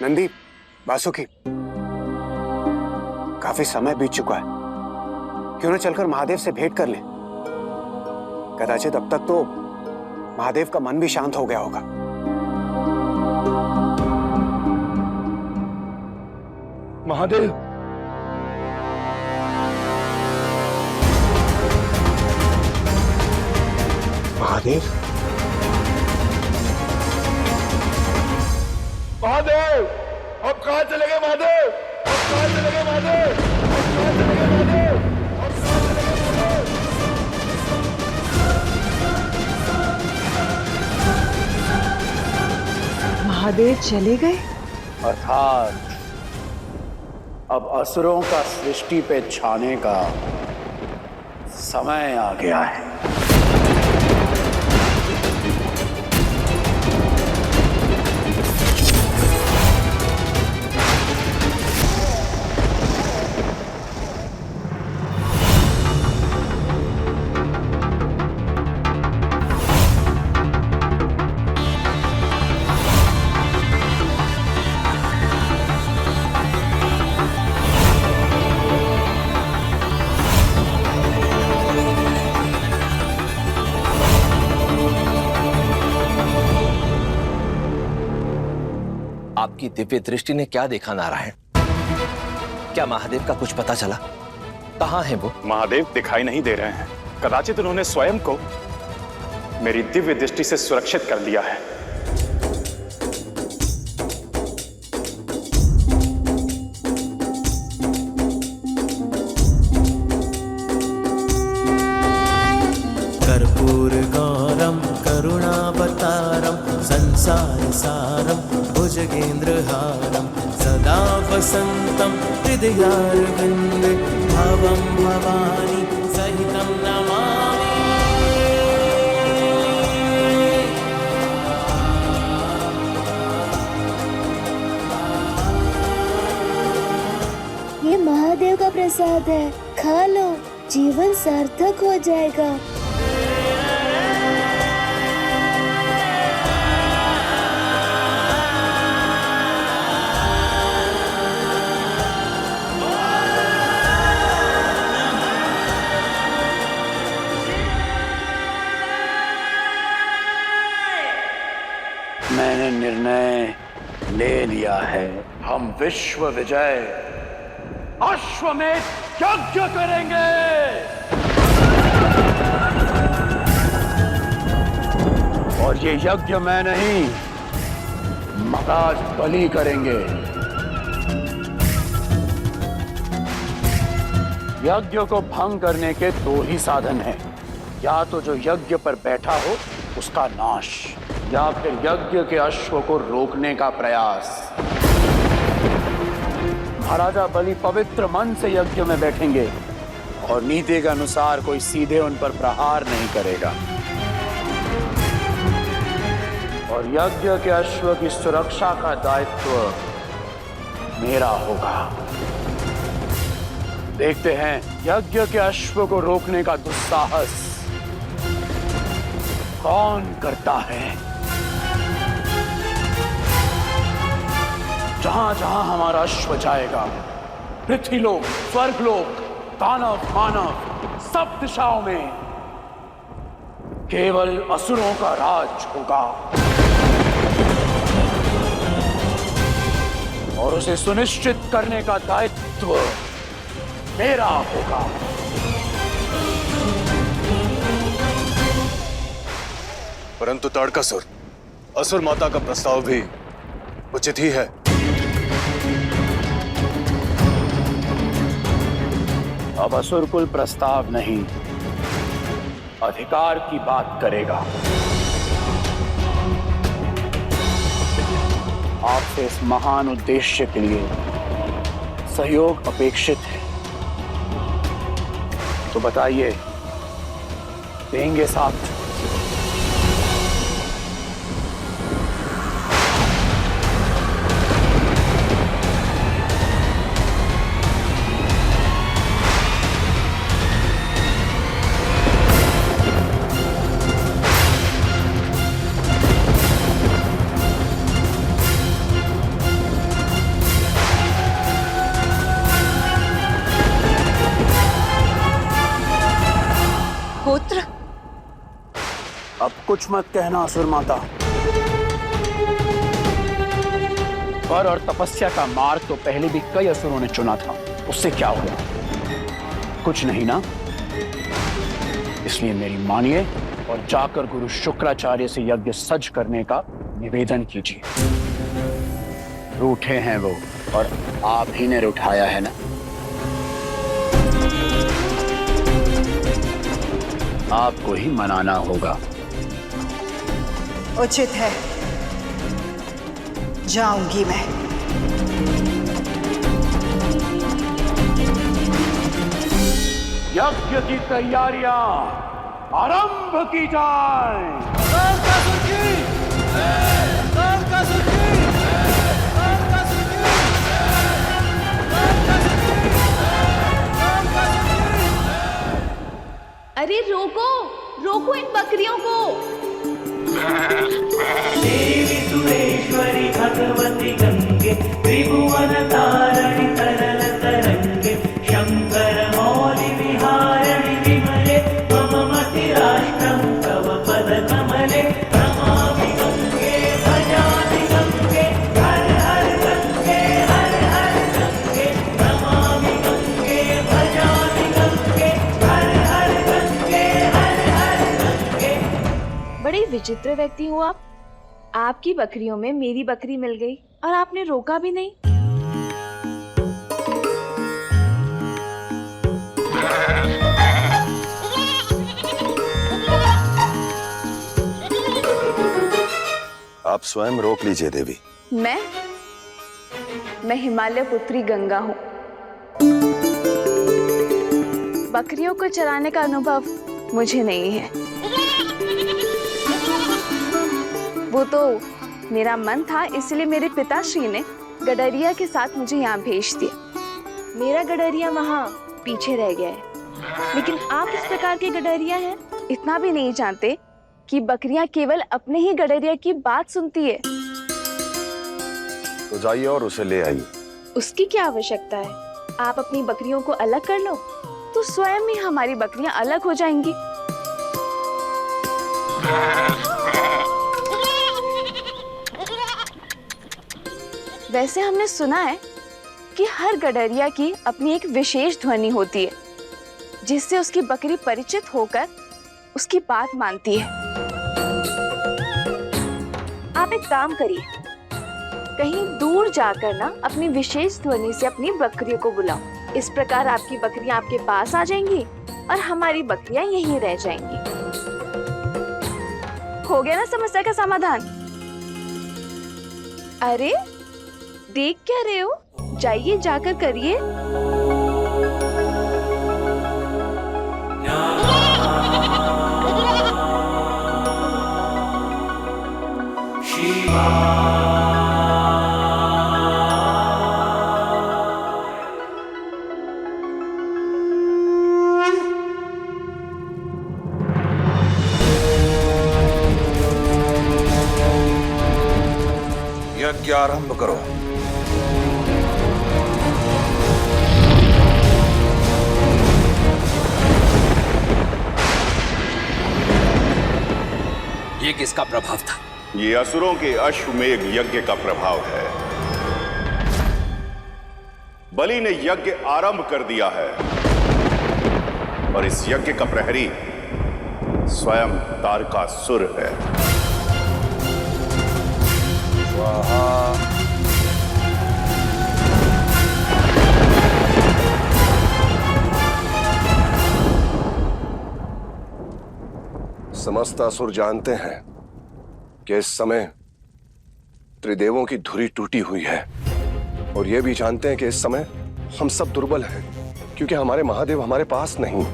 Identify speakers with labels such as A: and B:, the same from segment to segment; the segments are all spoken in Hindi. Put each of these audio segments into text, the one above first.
A: नंदी, वासुकी, काफी समय बीत चुका है, क्यों न चलकर महादेव से भेंट कर ले। कदाचित अब तक तो महादेव का मन भी शांत हो गया होगा।
B: महादेव,
A: महादेव,
B: महादेव, अब कहां चले गए महादेव? अब कहां चले गए महादेव? अब कहां चले गए महादेव? अब कहां चले गए महादेव?
C: महादेव चले गए?
D: अर्थात अब असुरों का सृष्टि पे छाने का समय आ गया है।
E: आपकी दिव्य दृष्टि ने क्या देखा नारायण? क्या महादेव का कुछ पता चला? कहां है वो?
F: महादेव दिखाई नहीं दे रहे हैं। कदाचित उन्होंने स्वयं को मेरी दिव्य दृष्टि से सुरक्षित कर लिया है।
G: कर्पूरगौरं करुणावतारं संसारसारं भुजगेन्द्रहारं सदा वसन्तं हृदयारविन्दे भवं भवानी सहितं नमामि।
H: ये महादेव का प्रसाद है, खा लो, जीवन सार्थक हो जाएगा।
D: मैंने निर्णय ले लिया है। हम विश्व विजय अश्वमेध यज्ञ करेंगे। और ये यज्ञ मैं नहीं, महाराज बलि करेंगे। यज्ञ को भंग करने के दो ही साधन हैं, या तो जो यज्ञ पर बैठा हो उसका नाश, या फिर यज्ञ के अश्व को रोकने का प्रयास। महाराजा बलि पवित्र मन से यज्ञ में बैठेंगे और नीति के अनुसार कोई सीधे उन पर प्रहार नहीं करेगा। और यज्ञ के अश्व की सुरक्षा का दायित्व मेरा होगा। देखते हैं यज्ञ के अश्व को रोकने का दुस्साहस कौन करता है। जहां जहां हमारा अश्व जाएगा, पृथ्वीलोक, स्वर्गलोक, दानव, मानव, सब दिशाओं में केवल असुरों का राज होगा। और उसे सुनिश्चित करने का दायित्व मेरा होगा।
A: परंतु ताड़कासुर, असुर माता का प्रस्ताव भी उचित ही है।
D: अब असुर कुल प्रस्ताव नहीं, अधिकार की बात करेगा। आपसे इस महान उद्देश्य के लिए सहयोग अपेक्षित है, तो बताइए, देंगे साथ?
C: पुत्र।
D: अब कुछ मत कहना असुर माता। पर और तपस्या का मार्ग तो पहले भी कई असुरों ने चुना था, उससे क्या हुआ? कुछ नहीं ना। इसलिए मेरी मानिए और जाकर गुरु शुक्राचार्य से यज्ञ सज करने का निवेदन कीजिए। रूठे हैं वो, और आप ही ने रुठाया है ना। आपको ही मनाना होगा।
C: उचित है, जाऊंगी मैं।
D: यज्ञ की तैयारियां आरंभ की जाए।
H: अरे रोको, रोको इन बकरियों को।
G: देवी सुरेश्वरी भगवती गंगे त्रिभुवन तारणी तरल तरंगे शंकर मौलि विहारणी विमले मम मति राष्ट्रं तव पद कमले नमामि गंगे भजामि गंगे हर हर गंगे हर हर गंगे नमामि गंगे भजामि गंगे हर हर गंगे हर हर गंगे।
H: बड़े विचित्र व्यक्ति हो आप। आपकी बकरियों में मेरी बकरी मिल गई और आपने रोका भी नहीं।
B: आप स्वयं रोक लीजिए देवी।
H: मैं हिमालय पुत्री गंगा हूँ। बकरियों को चराने का अनुभव मुझे नहीं है। वो तो मेरा मन था, इसलिए मेरे पिताश्री ने गडरिया के साथ मुझे यहाँ भेज दिया। मेरा गडरिया वहाँ पीछे रह गया है। लेकिन आप इस प्रकार के गडरिया हैं, इतना भी नहीं जानते कि बकरियां केवल अपने ही गडरिया की बात सुनती है।
B: तो जाइए और उसे ले आइए।
H: उसकी क्या आवश्यकता है? आप अपनी बकरियों को अलग कर लो तो स्वयं ही हमारी बकरियां अलग हो जाएंगी। वैसे हमने सुना है कि हर गडरिया की अपनी एक विशेष ध्वनि होती है, जिससे उसकी बकरी परिचित होकर उसकी बात मानती है। आप एक काम करिए, कहीं दूर जाकर ना अपनी विशेष ध्वनि से अपनी बकरियों को बुलाओ। इस प्रकार आपकी बकरियां आपके पास आ जाएंगी और हमारी बकरियां यहीं रह जाएंगी। हो गया ना समस्या का समाधान? अरे देख क्या रहे हो, जाइए जाकर करिए।
B: यज्ञ आरंभ करो।
E: ये किसका प्रभाव था?
B: ये असुरों के अश्वमेध यज्ञ का प्रभाव है। बलि ने यज्ञ आरंभ कर दिया है और इस यज्ञ का प्रहरी स्वयं तारकासुर है। स्वाहा। समस्त असुर जानते हैं कि इस समय त्रिदेवों की धुरी टूटी हुई है, और ये भी जानते हैं कि इस समय हम सब दुर्बल हैं, क्योंकि हमारे महादेव हमारे पास नहीं।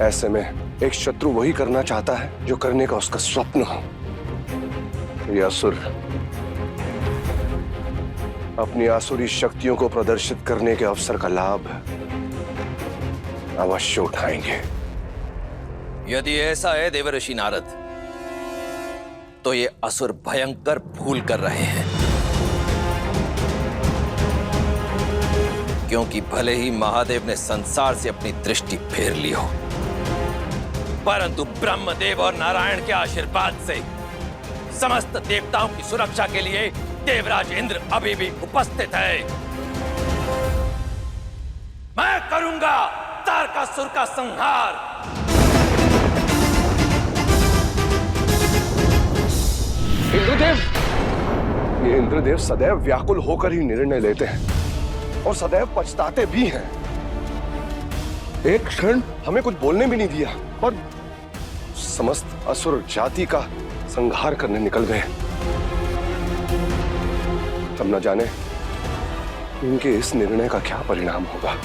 B: ऐसे में एक शत्रु वही करना चाहता है जो करने का उसका स्वप्न हो। ये असुर अपनी आसुरी शक्तियों को प्रदर्शित करने के अवसर का लाभ अवश्य उठाएंगे।
E: यदि ऐसा है देवर्षि नारद, तो ये असुर भयंकर भूल कर रहे हैं, क्योंकि भले ही महादेव ने संसार से अपनी दृष्टि फेर ली हो, परंतु ब्रह्मदेव और नारायण के आशीर्वाद से समस्त देवताओं की सुरक्षा के लिए देवराज इंद्र अभी भी उपस्थित है। मैं करूंगा तारकासुर का संहार।
B: इंद्रदेव, ये इंद्रदेव सदैव व्याकुल होकर ही निर्णय लेते हैं और सदैव पछताते भी हैं। एक क्षण हमें कुछ बोलने भी नहीं दिया और समस्त असुर जाति का संहार करने निकल गए। हम न जाने इनके इस निर्णय का क्या परिणाम होगा।